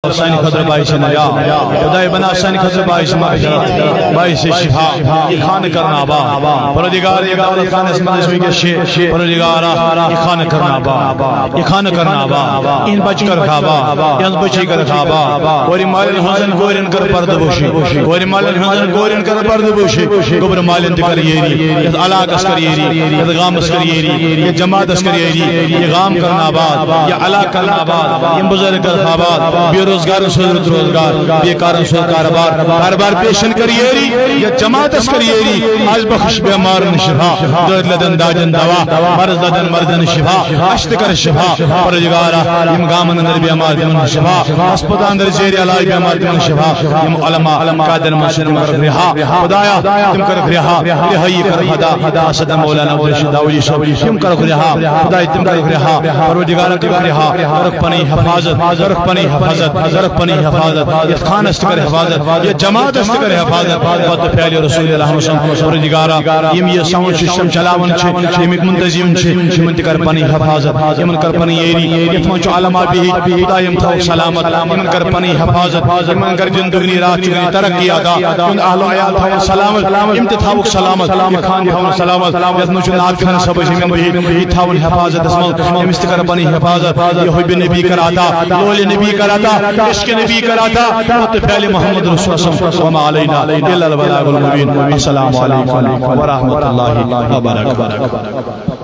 سانی خطر باعث نجات خدای بنا سانی خطر باعث مغفرت باعث شفا یہ خانہ کرنا آباد پروردگار یہ دولت خانہ اسم نظمی کے شیع پروردگارہ یہ خانہ کرنا آباد یہ خانہ کرنا آباد ان بچ کر خوابا ان بچی کر خوابا کوری مالن حسن گورن کر پرد بوشی کوری مالن حسن گورن کر پرد بوشی گبر مالن تکر یری یہ علاق اسکر یری یہ غام اسکر یری یہ جماعت اسکر یری یہ غام کرنا آباد یہ علاق کرنا آباد یہ بزرگ کر خوابات روزگار سوزرت روزگار بیکارن سوز کاربار پیشن کریری یا جماعت اس کریری آج بخش بیمارن شفا درد لدن داجن دوا مرض لدن مردن شفا اشت کر شفا پروردگارہ یم گامن اندر بیمار دیمن شفا اسپتال اندر زیر علاج بیمار دیمن شفا یم علماء قادر منصور تم کر رہا خدایا تم کر رہا رہائی کر خدا صدا مولانا عبدالرشید داولی صاحب تم کر رہا خدای تم کر رہا پروردگارہ کر رہا رکھ پنی حفاظت رکھ پنی حفاظت ذرق پنی حفاظت یہ خان استقر حفاظت یہ جماعت استقر حفاظت بات پہلی رسول اللہ وسلم پروردگارہ یم یہ ساؤنڈ سسٹم چلاون چھ یم منتظم چھ یم کر پنی حفاظت یم کر پنی ایری یتمن چ علماء بھی خدا یم تھو سلامت یم کر پنی حفاظت یم کر زندگی رات چ ترقی عطا ان اہل عیال تھو سلامت یم تھو سلامت خان تھو سلامت یتمن چ نات خان سب یم بھی تھو حفاظت اسم یم استقر پنی حفاظت یہ ہوئی نبی کر عطا لول نبی کر عطا عشق نبی کراتا متفعل محمد رسول اللہ وما علینا الا البلاغ المبین السلام علیکم ورحمۃ اللہ وبرکاتہ